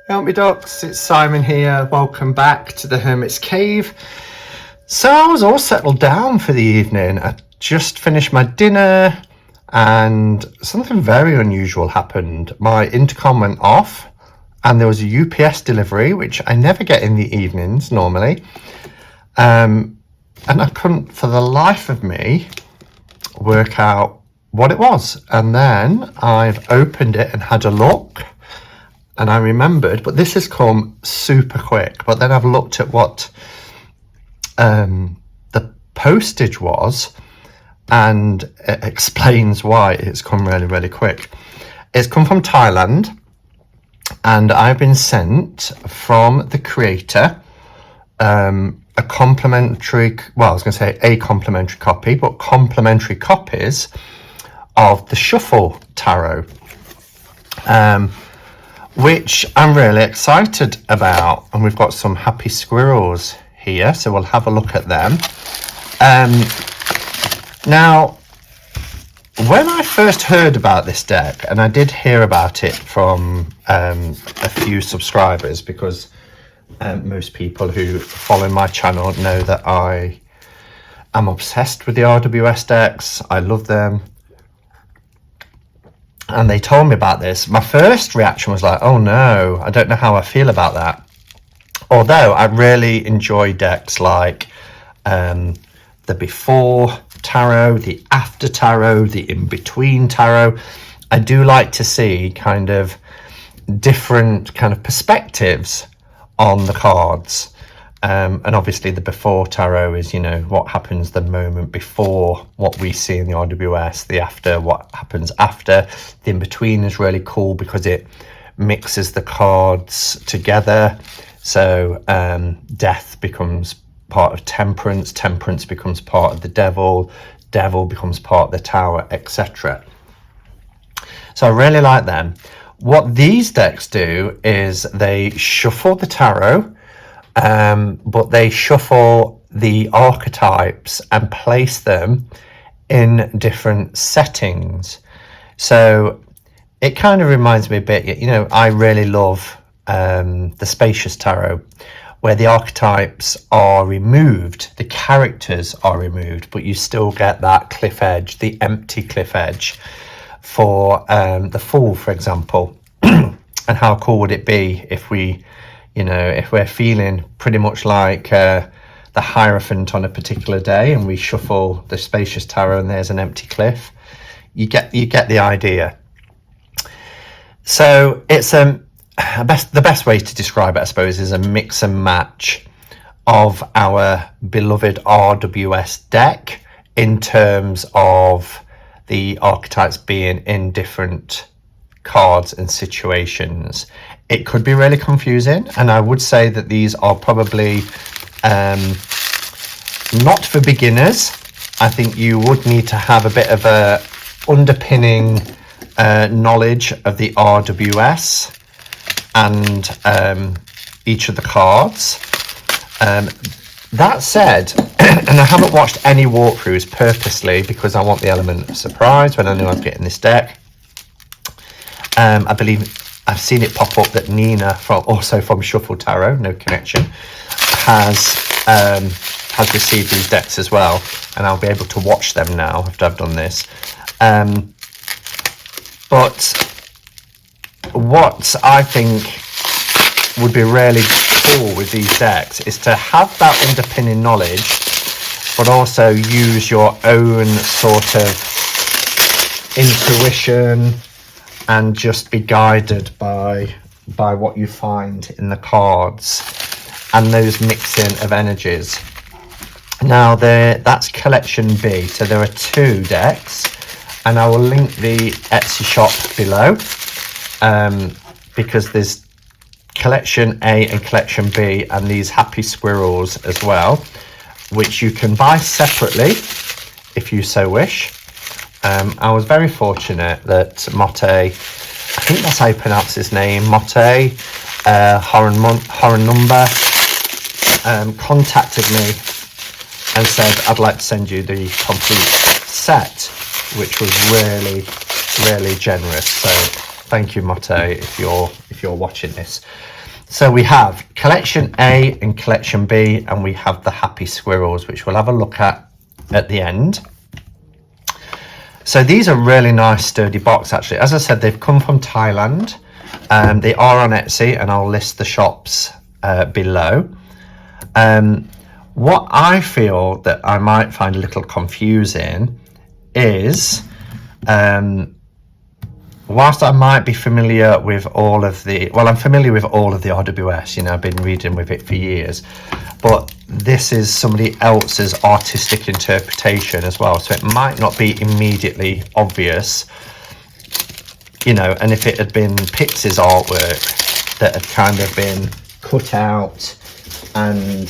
Help me ducks, it's Simon here. Welcome back to the Hermit's Cave. So I was all settled down for the evening. I just finished my dinner and something very unusual happened. My intercom went off and there was a UPS delivery, which I never get in the evenings normally. And I couldn't for the life of me work out what it was. And then I've opened it and had a look. And I remembered, but this has come super quick. But then I've looked at what the postage was, and it explains why it's come really, really quick. It's come from Thailand, and I've been sent from the creator a complimentary, well, I was going to say a complimentary copy, but complimentary copies of the Shuffle Tarot. Which I'm really excited about, and we've got some Happy Squirrels here, so we'll have a look at them. Now, when I first heard about this deck, and I did hear about it from a few subscribers, because most people who follow my channel know that I am obsessed with the RWS decks. I love them. And they told me about this. My first reaction was like, oh no, I don't know how I feel about that. Although I really enjoy decks like the before tarot, the after tarot, the in-between tarot. I do like to see kind of different kind of perspectives on the cards. And obviously the before tarot is, you know, what happens the moment before what we see in the RWS, the after, what happens after. The in-between is really cool because it mixes the cards together. So death becomes part of temperance, temperance becomes part of the devil, devil becomes part of the tower, etc. So I really like them. What these decks do is they shuffle the tarot, but they shuffle the archetypes and place them in different settings. So it kind of reminds me a bit, you know, I really love the Spacious Tarot, where the archetypes are removed, the characters are removed, but you still get that cliff edge, the empty cliff edge for the Fool, for example. And how cool would it be if we, you know, if we're feeling pretty much like the Hierophant on a particular day and we shuffle the Spacious Tarot and there's an empty cliff, you get the idea. So it's the best way to describe it, I suppose, is a mix and match of our beloved RWS deck in terms of the archetypes being in different cards and situations. It could be really confusing, and I would say that these are probably not for beginners. I think you would need to have a bit of a underpinning knowledge of the RWS and each of the cards. That said, and I haven't watched any walkthroughs purposely because I want the element of surprise when I know I'm getting this deck. I believe I've seen it pop up that Nina, also from Shuffle Tarot, no connection, has received these decks as well, and I'll be able to watch them now after I've done this. But what I think would be really cool with these decks is to have that underpinning knowledge, but also use your own sort of intuition and just be guided by what you find in the cards and those mixing of energies. Now that's collection B, so there are 2 decks, and I will link the Etsy shop below because there's collection A and collection B and these Happy Squirrels as well, which you can buy separately if you so wish. I was very fortunate that Motte, I think that's how you pronounce his name, Motte Horanumba, contacted me and said, I'd like to send you the complete set, which was really, really generous. So Thank you, Motto, if you're watching this. So we have collection A and collection B, and we have the Happy Squirrels, which we'll have a look at the end. So these are really nice sturdy box, actually. As I said, they've come from Thailand. They are on Etsy, and I'll list the shops below. What I feel that I might find a little confusing is, whilst I might be familiar with all of the, well, I'm familiar with all of the RWS, you know, I've been reading with it for years, but this is somebody else's artistic interpretation as well, so it might not be immediately obvious, you know. And if it had been Pix's artwork that had kind of been cut out and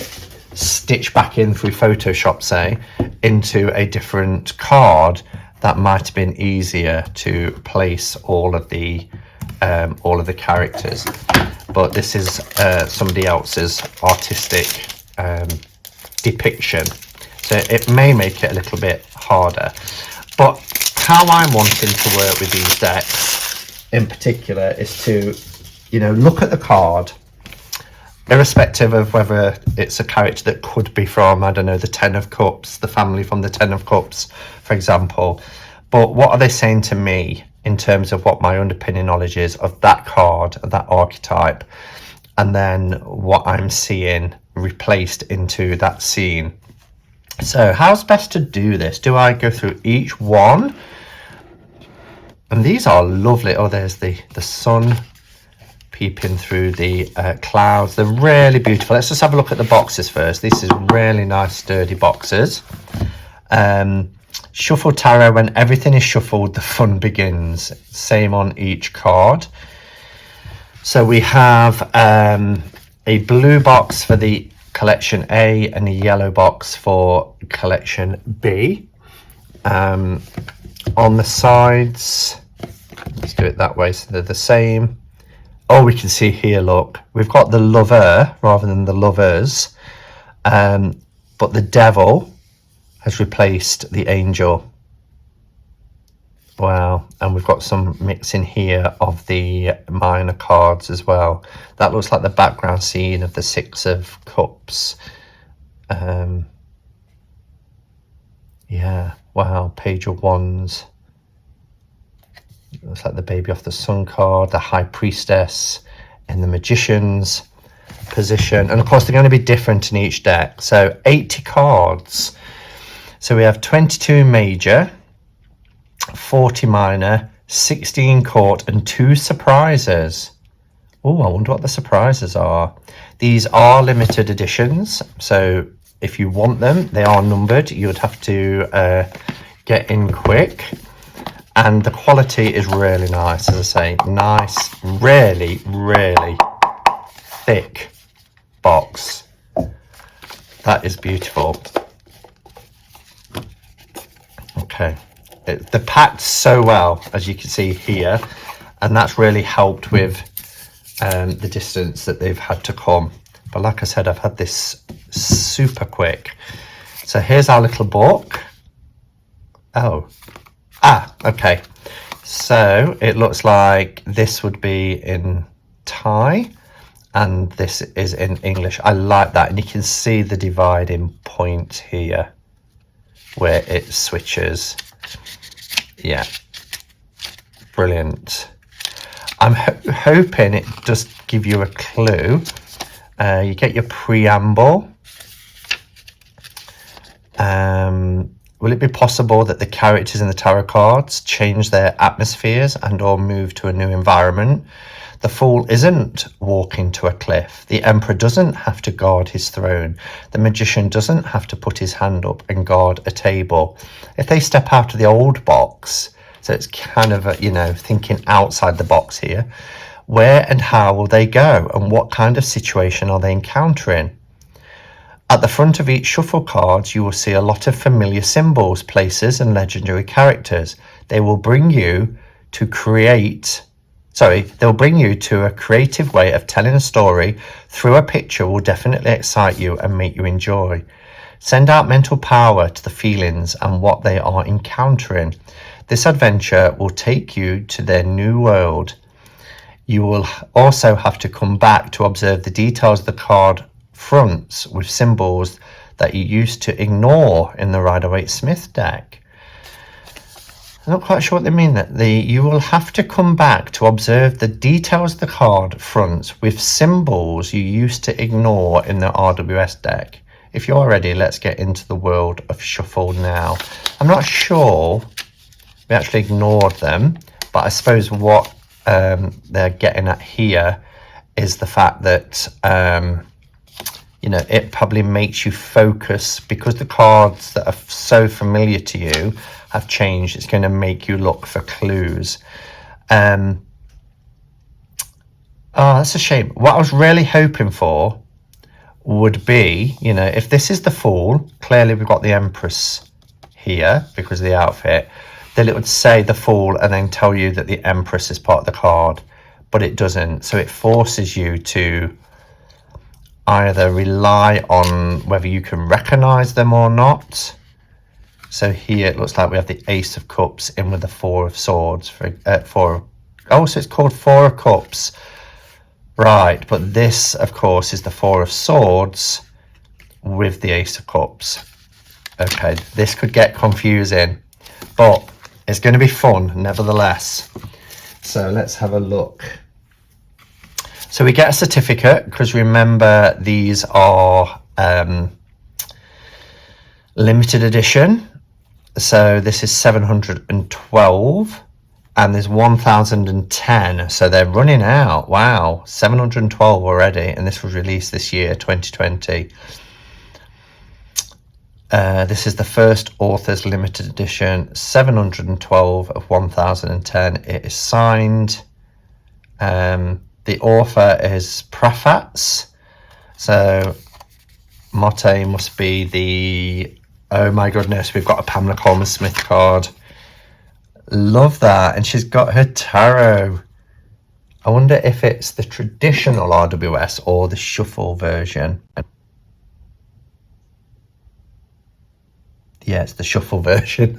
stitched back in through Photoshop, say, into a different card, that might have been easier to place all of the characters. But this is somebody else's artistic depiction, so it may make it a little bit harder. But how I'm wanting to work with these decks in particular is to, you know, look at the card, irrespective of whether it's a character that could be from, I don't know, the Ten of Cups, the family from the Ten of Cups, for example. But what are they saying to me in terms of what my underpinning knowledge is of that card, of that archetype, and then what I'm seeing replaced into that scene. So how's best to do this? Do I go through each one? And these are lovely. Oh, there's the sun peeping through the clouds. They're really beautiful. Let's just have a look at the boxes first. This is really nice sturdy boxes. Shuffle tarot. When everything is shuffled, the fun begins. Same on each card. So we have a blue box for the collection A and a yellow box for collection B. On the sides, let's do it that way so they're the same. Oh, we can see here, look, we've got the lover rather than the lovers, but the devil has replaced the angel. Wow. And we've got some mixing here of the minor cards as well. That looks like the background scene of the Six of Cups. Yeah, wow. Page of Wands. Looks like the Baby off the Sun card, the High Priestess in the Magician's position. And of course, they're going to be different in each deck. So 80 cards. So we have 22 major, 40 minor, 16 court, and 2 surprises. Oh, I wonder what the surprises are. These are limited editions, so if you want them, they are numbered. You would have to get in quick. And the quality is really nice, as I say. Nice, really, really thick box. That is beautiful. Okay. They're packed so well, as you can see here, and that's really helped with the distance that they've had to come. But like I said, I've had this super quick. So here's our little book. Okay, so it looks like this would be in Thai and this is in English. I like that, and you can see the dividing point here where it switches. Yeah, brilliant. I'm hoping it does give you a clue. You get your preamble. Will it be possible that the characters in the tarot cards change their atmospheres and or move to a new environment? The Fool isn't walking to a cliff. The Emperor doesn't have to guard his throne. The Magician doesn't have to put his hand up and guard a table. If they step out of the old box, so it's kind of, you know, thinking outside the box here, where and how will they go, and what kind of situation are they encountering? At the front of each shuffle card, you will see a lot of familiar symbols, places, and legendary characters. They will bring you to they'll bring you to a creative way of telling a story through a picture will definitely excite you and make you enjoy. Send out mental power to the feelings and what they are encountering. This adventure will take you to their new world. You will also have to come back to observe the details of the card fronts with symbols that you used to ignore in the Rider-Waite-Smith deck. I'm not quite sure what they mean. You will have to come back to observe the details of the card fronts with symbols you used to ignore in the RWS deck. If you're ready, let's get into the world of Shuffle now. I'm not sure we actually ignored them, but I suppose what they're getting at here is the fact that you know, it probably makes you focus, because the cards that are so familiar to you have changed. It's going to make you look for clues. Oh, that's a shame. What I was really hoping for would be, you know, if this is the Fool, clearly we've got the Empress here because of the outfit, then it would say the Fool and then tell you that the Empress is part of the card, but it doesn't. So it forces you to either rely on whether you can recognize them or not. So here it looks like we have the Ace of Cups in with the Four of Swords. Oh, so it's called Four of Cups. Right, but this, of course, is the Four of Swords with the Ace of Cups. Okay, this could get confusing, but it's going to be fun nevertheless. So let's have a look. So we get a certificate, because remember these are limited edition. So this is 712 and there's 1010. So they're running out. Wow, 712 already. And this was released this year, 2020. This is the first author's limited edition, 712 of 1010. It is signed. The author is Prafats. So Motte must be the... Oh my goodness, we've got a Pamela Coleman-Smith card. Love that. And she's got her tarot. I wonder if it's the traditional RWS or the shuffle version. Yeah, it's the shuffle version.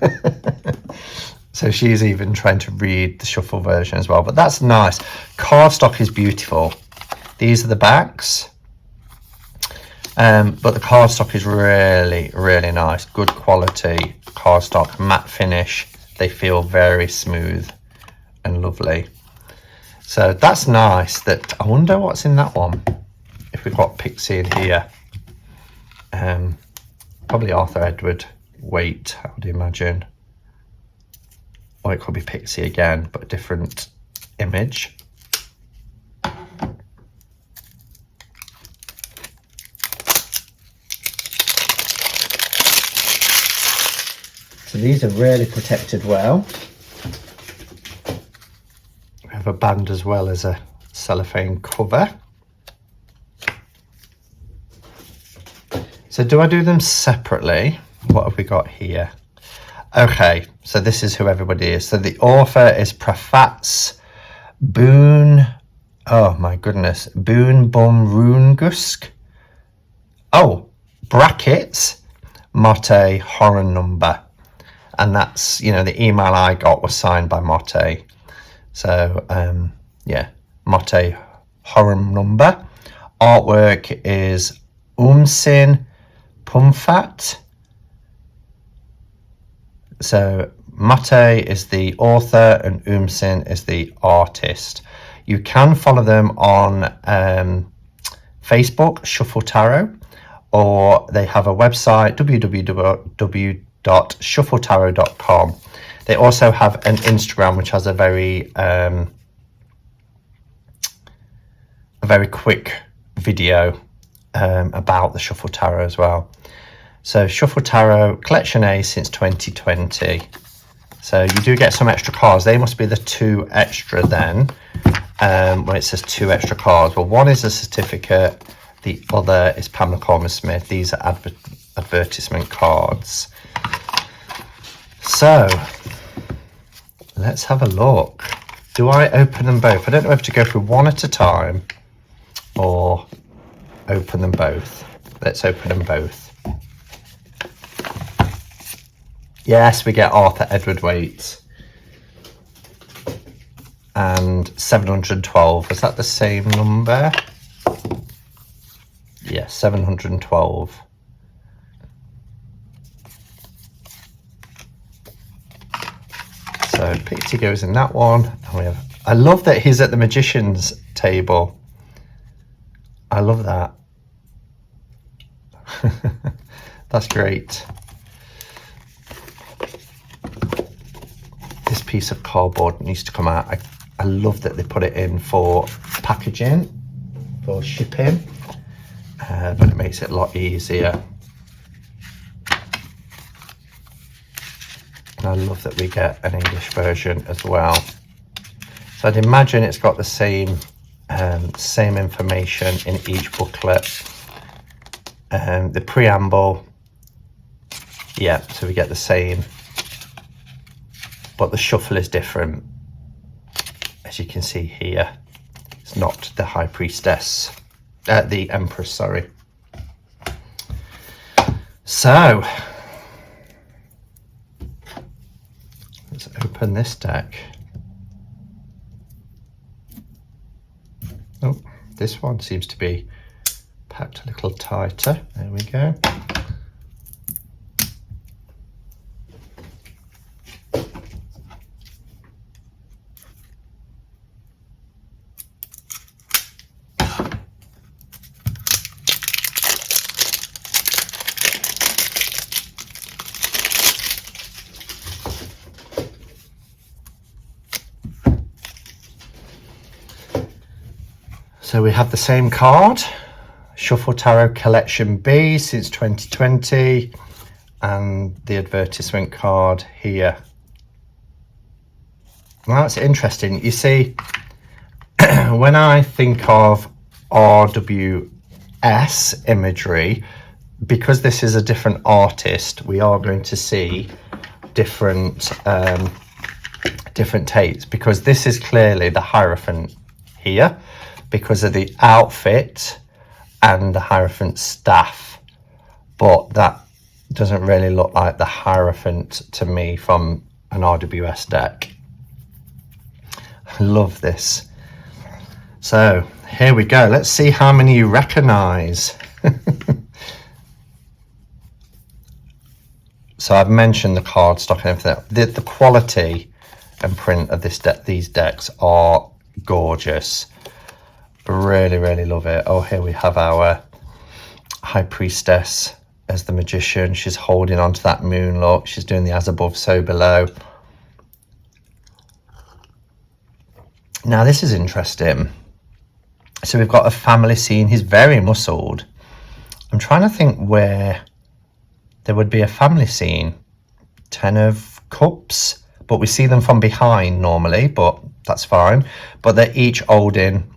So she's even trying to read the shuffle version as well. But that's nice. Cardstock is beautiful. These are the backs. But the cardstock is really, really nice. Good quality cardstock, matte finish. They feel very smooth and lovely. So that's nice. That I wonder what's in that one. If we've got Pixie in here. Probably Arthur Edward Waite, I would imagine. Or it could be Pixie again, but a different image. So these are really protected well. We have a band as well as a cellophane cover. So do I do them separately? What have we got here? Okay, so this is who everybody is. So the author is Prafats Boon. Oh my goodness. Boon Bum Rungusk. Oh, brackets, Motte Horan number. And that's, you know, the email I got was signed by Motte. So, yeah, Motte Horan number. Artwork is Umsin Pumfat. So Motte is the author and Umsin is the artist. You can follow them on Facebook, Shuffle Tarot, or they have a website, www.shuffletarot.com. They also have an Instagram which has a very quick video about the Shuffle Tarot as well. So Shuffle Tarot Collection A since 2020. So you do get some extra cards. They must be the 2 extra then, when it says 2 extra cards. Well, one is a certificate, the other is Pamela Coleman-Smith. These are advertisement cards. So let's have a look. Do I open them both? I don't know if to go through one at a time or open them both. Let's open them both. Yes, we get Arthur Edward Waite. And and 712. Was that the same number? Yeah, 712. So Pixie goes in that one. And we have, I love that he's at the magician's table. I love that. That's great. This piece of cardboard needs to come out. I love that they put it in for packaging, for shipping, but it makes it a lot easier. And I love that we get an English version as well. So I'd imagine it's got the same information in each booklet. The preamble, yeah, so we get the same, but the shuffle is different. As you can see here, it's not the High Priestess, the Empress, sorry. So, let's open this deck. Oh, this one seems to be packed a little tighter. There we go. So we have the same card, Shuffle Tarot Collection B since 2020, and the advertisement card here. Now that's interesting. You see, when I think of RWS imagery, because this is a different artist, we are going to see different different takes, because this is clearly the Hierophant here, because of the outfit and the Hierophant staff, but that doesn't really look like the Hierophant to me from an RWS deck. I love this. So here we go. Let's see how many you recognize. So I've mentioned the cardstock and everything. The quality and print of these decks are gorgeous. Really, really love it. Oh, here we have our High Priestess as the magician. She's holding on to that moon look. She's doing the as above, so below. Now, this is interesting. So we've got a family scene. He's very muscled. I'm trying to think where there would be a family scene. 10 of Cups, but we see them from behind normally, but that's fine. But they're each holding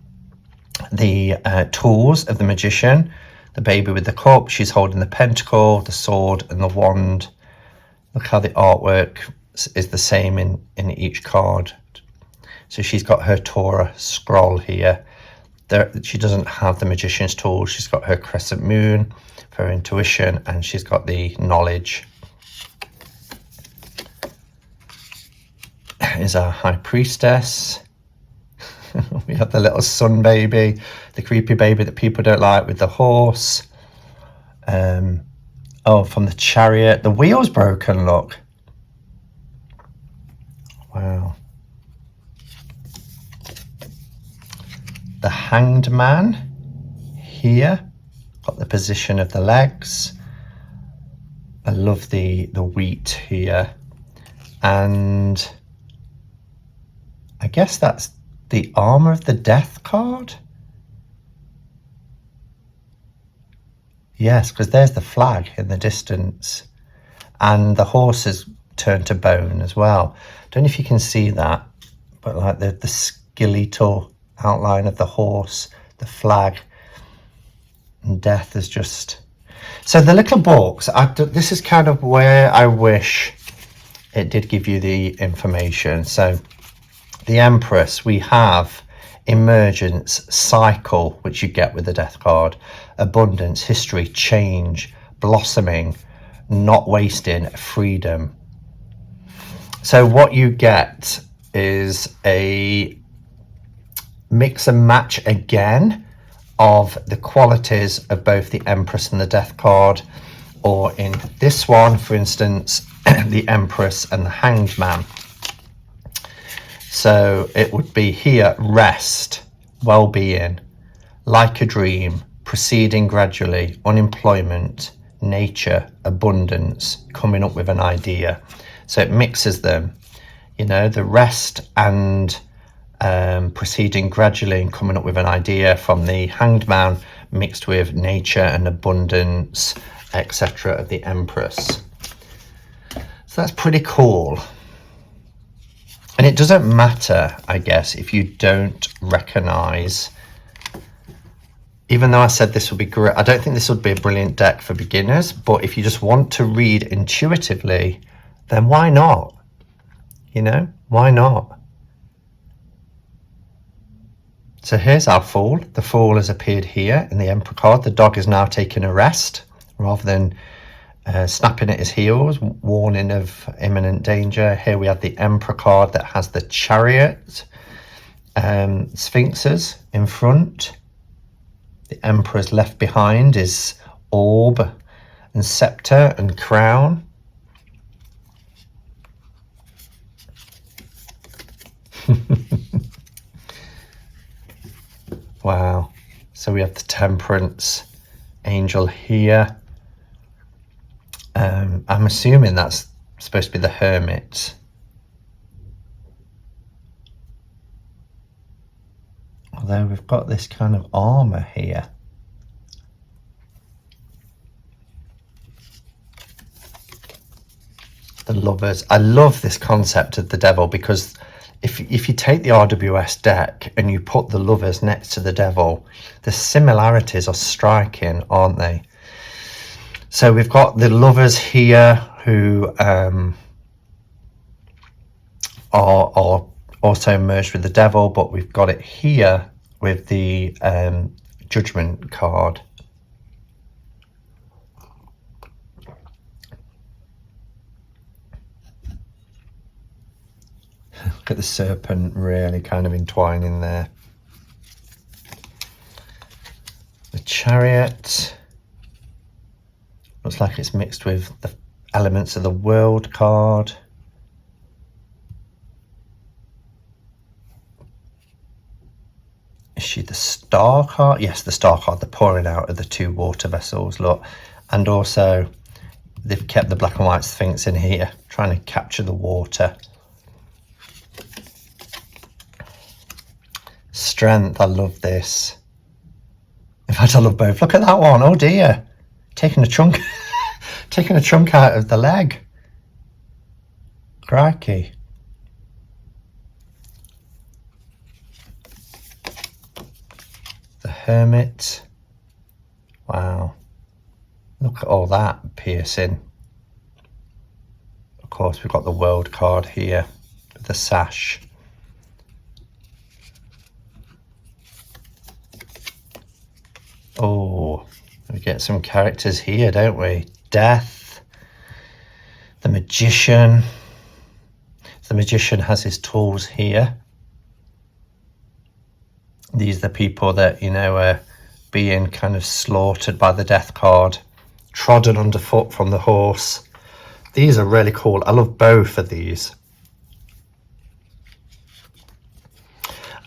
the tools of the magician. The baby with the cup, she's holding the pentacle, the sword and the wand. Look how the artwork is the same in each card. So she's got her Torah scroll here. She doesn't have the magician's tools. She's got her crescent moon for her intuition, and she's got the knowledge. Is our High Priestess. We have the little sun baby, the creepy baby that people don't like with the horse. Oh, from the chariot. The wheel's broken, look. Wow. The Hanged Man here. Got the position of the legs. I love the wheat here. And I guess that's the Armor of the Death card. Yes, because there's the flag in the distance. And the horse is turned to bone as well. Don't know if you can see that, but like the skeletal outline of the horse, the flag, and death is just... So the little books, this is kind of where I wish it did give you the information. So the Empress, we have emergence, cycle, which you get with the death card, abundance, history, change, blossoming, not wasting, freedom. So what you get is a mix and match again of the qualities of both the Empress and the Death card, or in this one, for instance, the Empress and the Hanged Man. So it would be here: rest, well-being, like a dream, proceeding gradually, unemployment, nature, abundance, coming up with an idea. So it mixes them, you know, the rest and proceeding gradually and coming up with an idea from the Hanged Man, mixed with nature and abundance, etc. of the Empress. So that's pretty cool. And it doesn't matter, I guess, if you don't recognize, even though I said this would be great, I don't think this would be a brilliant deck for beginners, but if you just want to read intuitively, then why not? You know, why not? So here's our Fool. The Fool has appeared here in the Emperor card. The dog is now taking a rest rather than snapping at his heels, warning of imminent danger. Here we have the Emperor card that has the Chariot, Sphinxes in front. The Emperor's left behind is Orb and Scepter and Crown. Wow. So we have the Temperance angel here. I'm assuming that's supposed to be the Hermit. Although we've got this kind of armor here. The Lovers. I love this concept of the Devil, because if you take the RWS deck and you put the Lovers next to the Devil, the similarities are striking, aren't they? So we've got the Lovers here who are also merged with the Devil, but we've got it here with the Judgment card. Look at the Serpent really kind of entwining there. The Chariot looks like it's mixed with the elements of the World card. Is she the Star card? Yes, the Star card, the pouring out of the two water vessels, look. And also they've kept the black and white Sphinx in here, trying to capture the water. Strength, I love this. In fact, I love both. Look at that one. Oh dear. Taking a chunk taking a chunk out of the leg. Crikey. The Hermit. Wow. Look at all that piercing. Of course, we've got the World card here with the sash. Oh, we get some characters here, don't we? Death, the Magician. The Magician has his tools here. These are the people that, you know, are being kind of slaughtered by the Death card, trodden underfoot from the horse. These are really cool. I love both of these.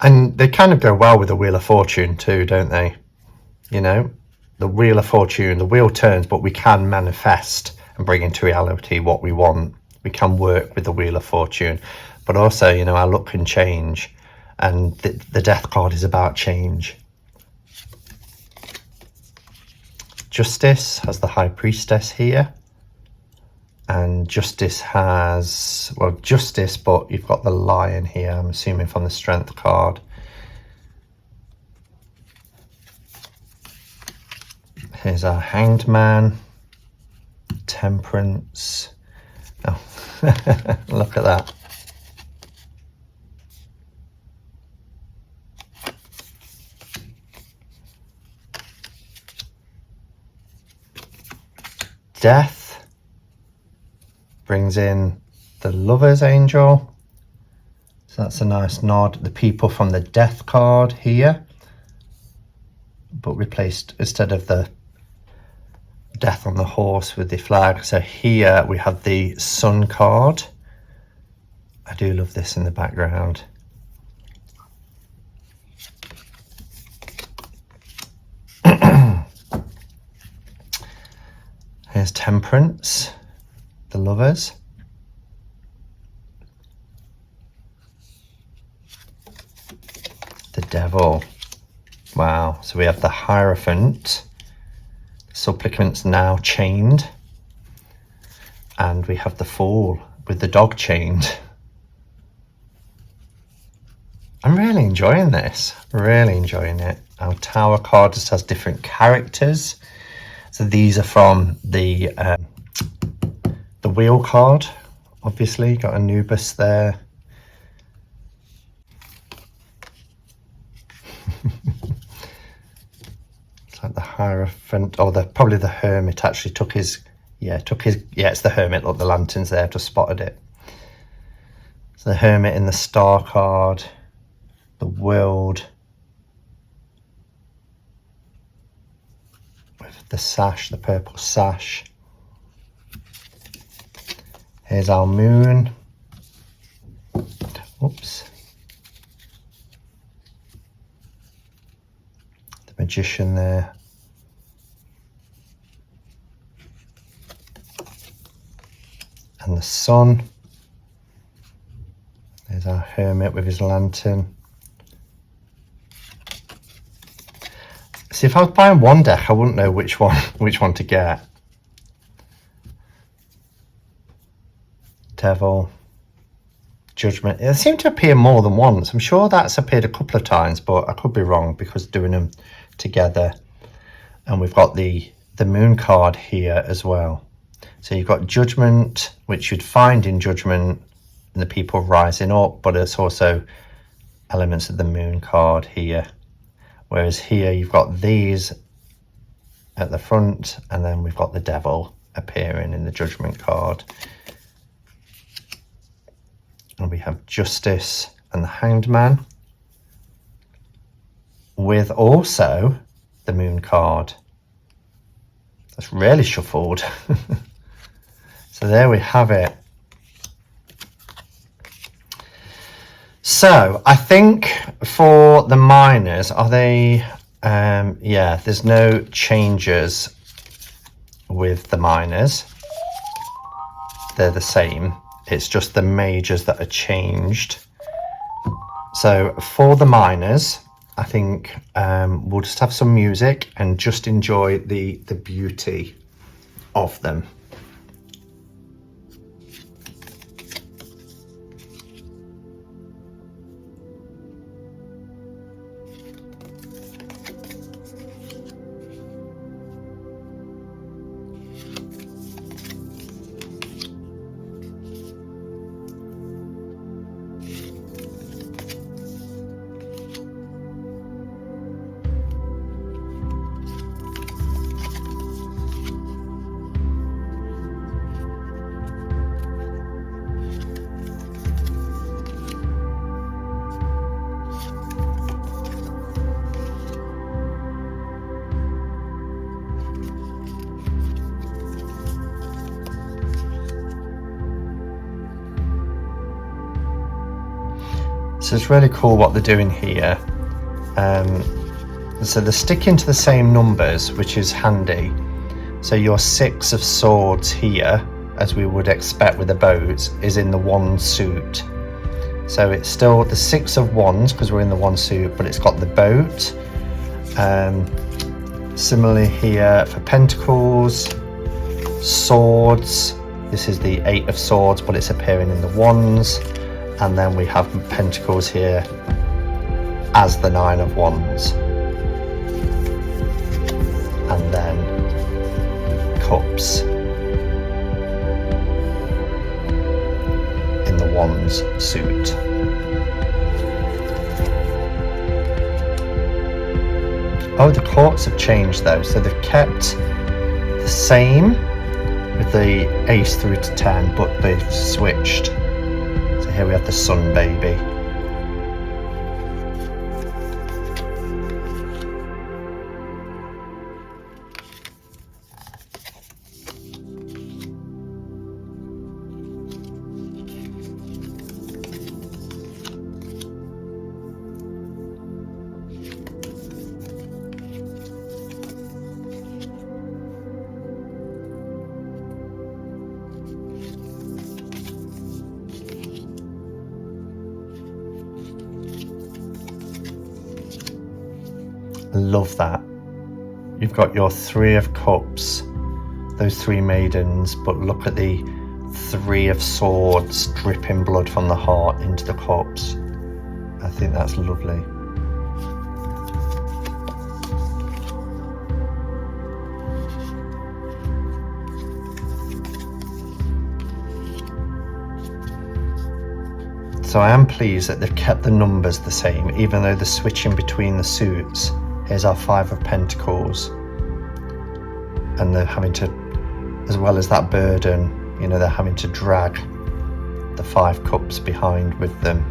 And they kind of go well with the Wheel of Fortune too, don't they? You know, the Wheel of Fortune, the wheel turns, but we can manifest and bring into reality what we want. We can work with the Wheel of Fortune, but also, you know, our luck can change, and the Death card is about change. Justice has the High Priestess here, and Justice has, well, Justice, but you've got the Lion here, I'm assuming from the Strength card. Here's our Hanged Man, Temperance. Oh, look at that. Death brings in the Lover's Angel. So that's a nice nod. The people from the death card here, but replaced instead of the death on the horse with the flag. So here we have the sun card. I do love this in the background. Here's Temperance, the lovers. The devil. Wow, so we have the Hierophant, supplicants now chained, and we have the Fool with the dog chained. I'm really enjoying this, really enjoying it. Our Tower card just has different characters. So these are from the wheel card, obviously. Got Anubis there. It's like the Hierophant, or probably the Hermit actually took his, it's the Hermit. Look, the lanterns there, I've just spotted it. So the Hermit in the Star card, the World, with the sash, the purple sash. Here's our Moon. Oops. The Magician there. And the Sun. There's our Hermit with his lantern. See, if I was buying one deck, I wouldn't know which one to get. Devil, Judgment. They seem to appear more than once. I'm sure that's appeared a couple of times, but I could be wrong because doing them together. And we've got the Moon card here as well. So you've got Judgment, which you'd find in Judgment and the people rising up, but it's also elements of the Moon card here. Whereas here you've got these at the front, and then we've got the Devil appearing in the Judgment card. And we have Justice and the Hanged Man, with also the Moon card. That's really shuffled. So there we have it. So I think for the miners, are they, yeah, there's no changes with the miners. They're the same. It's just the majors that are changed. So for the miners, I think we'll just have some music and just enjoy the beauty of them. So it's really cool what they're doing here. So they're sticking to the same numbers, which is handy. So your 6 of swords here, as we would expect with the boats, is in the 1 suit. So it's still the 6 of wands because we're in the 1 suit, but it's got the boat. Similarly here for pentacles, swords. This is the 8 of swords, but it's appearing in the wands. And then we have pentacles here as the 9 of wands. And then cups in the wands suit. Oh, the courts have changed though. So they've kept the same with the ace through to 10, but they've switched. Here we have the sun baby Love that. You've got your 3 of cups, those 3 maidens, but look at the 3 of swords dripping blood from the heart into the cups. I think that's lovely. So I am pleased that they've kept the numbers the same, even though they're switching between the suits. Here's our 5 of Pentacles. And they're having to, as well as that burden, you know, they're having to drag the 5 cups behind with them.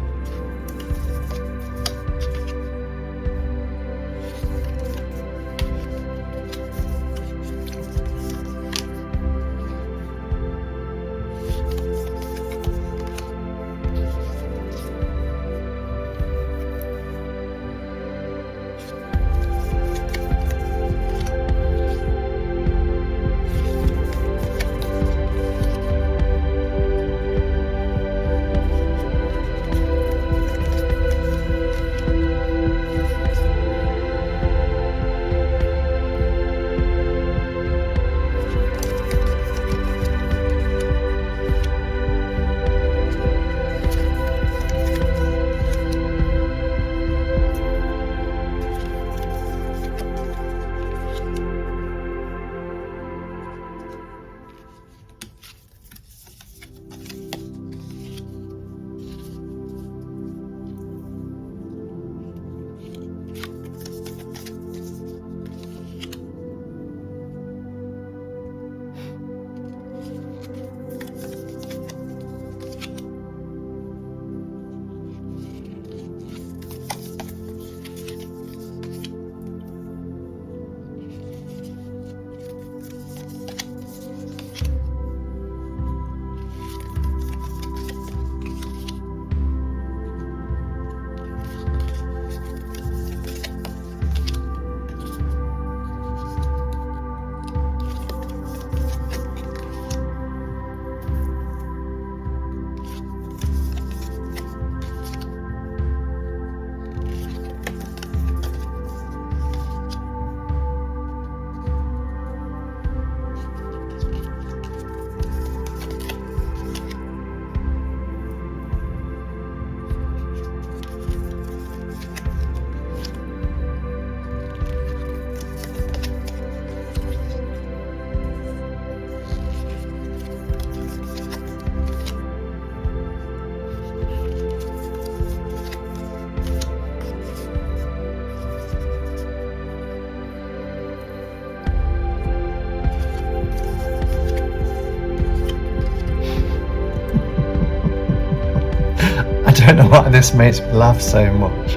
I don't know why this makes me laugh so much.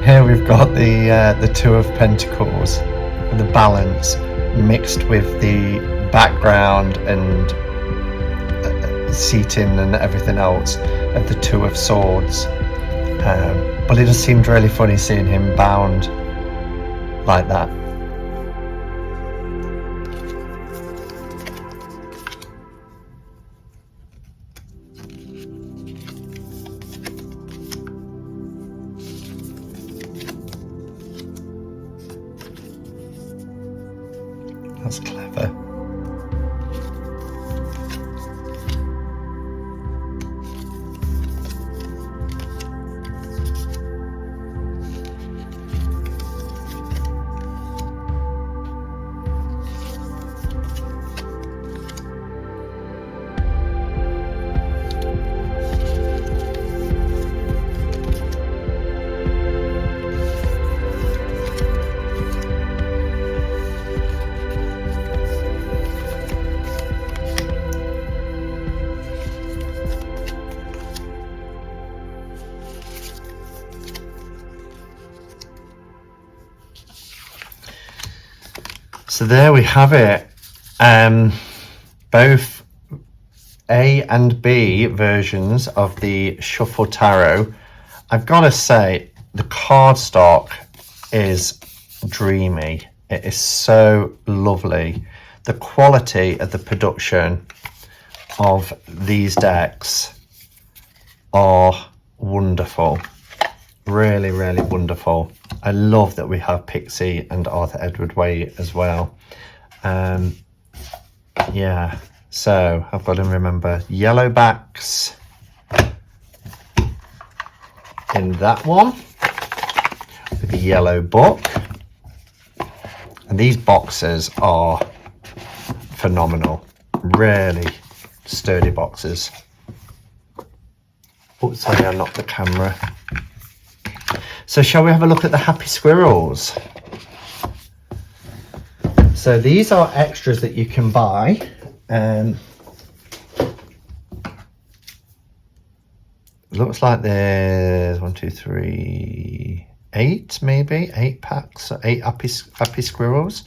Here we've got the 2 of Pentacles, and the balance mixed with the background and seating and everything else of the 2 of Swords. But it just seemed really funny seeing him bound like that. That's clever. So there we have it. Both A and B versions of the Shuffle Tarot. I've got to say, the cardstock is dreamy. It is so lovely. The quality of the production of these decks are wonderful. Really, really wonderful. I love that we have Pixie and Arthur Edward Way as well. Yeah, so I've got to remember yellow backs in that one with the yellow book. And these boxes are phenomenal. Really sturdy boxes. Oh, sorry, I knocked the camera. So shall we have a look at the Happy Squirrels? So these are extras that you can buy. Looks like there's 1, 2, 3, 8 maybe, 8 packs, so 8 Happy Squirrels.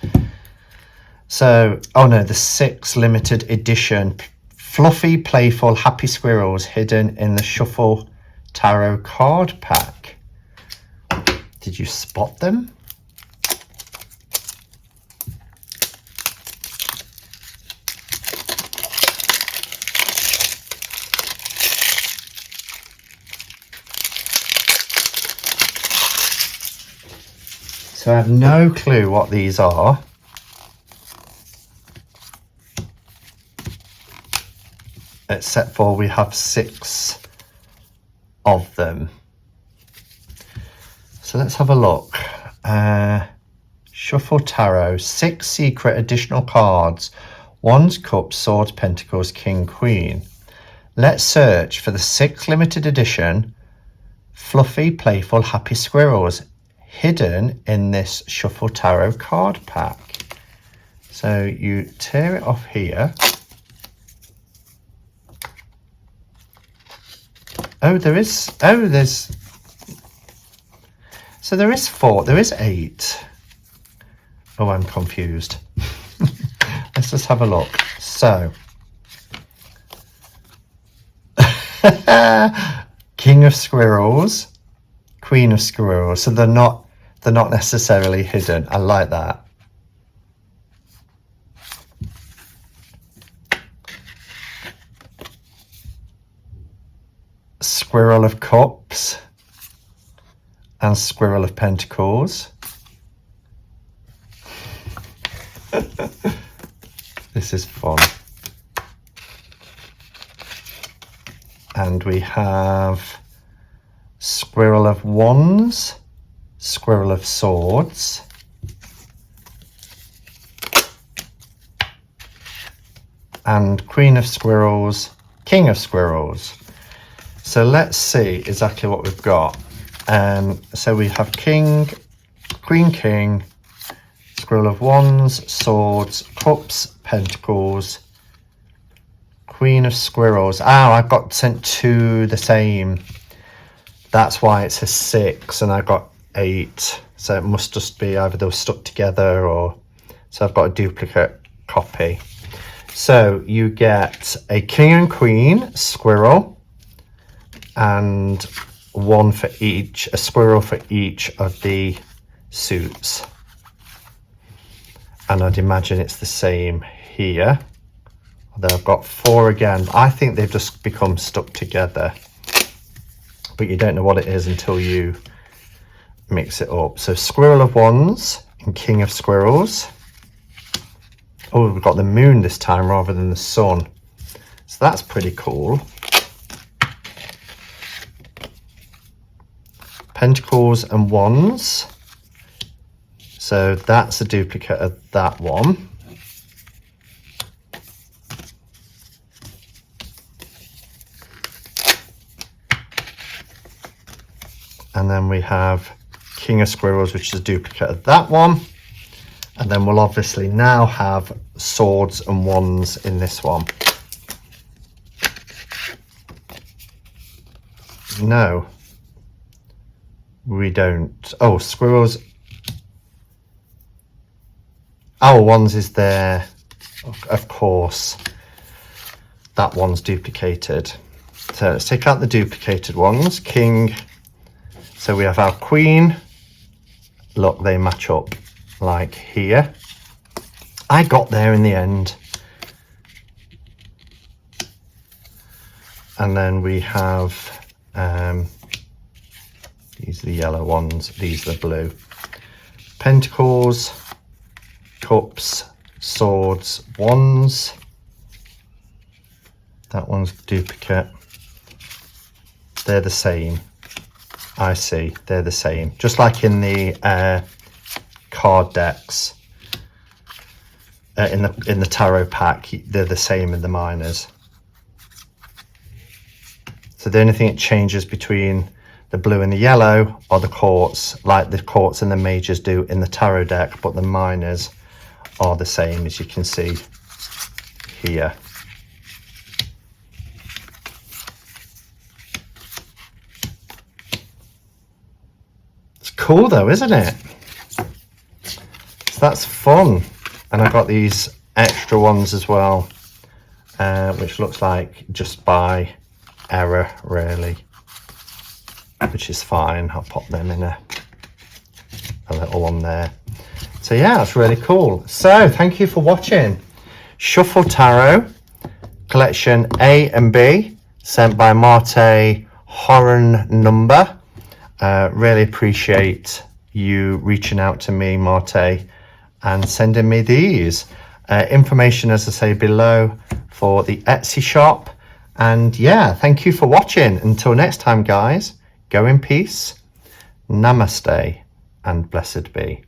So, oh no, the 6 limited edition fluffy, playful Happy Squirrels hidden in the Shuffle Tarot card pack. Did you spot them? So I have no clue what these are. Except for we have 6 of them. So let's have a look. Shuffle Tarot, 6 secret additional cards. Wands, Cups, Swords, Pentacles, King, Queen. Let's search for the 6 limited edition fluffy, playful Happy Squirrels hidden in this Shuffle Tarot card pack. So you tear it off here. Oh, there's, so there is 4, there is 8. Oh, I'm confused. Let's just have a look. So, King of Squirrels, Queen of Squirrels. So they're not necessarily hidden. I like that. Squirrel of Cups and Squirrel of Pentacles. This is fun. And we have Squirrel of Wands, Squirrel of Swords, and Queen of Squirrels, King of Squirrels. So let's see exactly what we've got. So we have King, Queen, King, Squirrel of Wands, Swords, Cups, Pentacles, Queen of Squirrels. Oh, I've got sent 2 the same. That's why it's a 6 and I got 8. So it must just be either they were stuck together or... So I've got a duplicate copy. So you get a King and Queen Squirrel, and 1 for each, a squirrel for each of the suits. And I'd imagine it's the same here. Although I've got 4 again. I think they've just become stuck together. But you don't know what it is until you mix it up. So Squirrel of Wands and King of Squirrels. Oh, we've got the moon this time rather than the sun. So that's pretty cool. Pentacles and Wands. So that's a duplicate of that one. And then we have King of Squirrels, which is a duplicate of that one. And then we'll obviously now have Swords and Wands in this one. No, we don't. Oh, Squirrels. Oh, Wands is there. Of course. That one's duplicated. So let's take out the duplicated ones. King. So we have our Queen. Look, they match up like here. I got there in the end. And then we have These are the yellow ones, these are the blue. Pentacles, cups, swords, wands. That one's duplicate. They're the same. I see, they're the same. Just like in the card decks, in the tarot pack, they're the same in the minors. So the only thing that changes between the blue and the yellow are the courts, like the courts and the majors do in the tarot deck, but the minors are the same, as you can see here. It's cool though, isn't it? So that's fun. And I got these extra ones as well, which looks like just by error really, which is fine. I'll pop them in a little one there. So yeah, that's really cool. So thank you for watching Shuffle Tarot collection A and B, sent by Marte Horan number. Really appreciate you reaching out to me, Marte, and sending me these. Information, as I say, below for the Etsy shop. And yeah, thank you for watching. Until next time, guys, go in peace, namaste, and blessed be.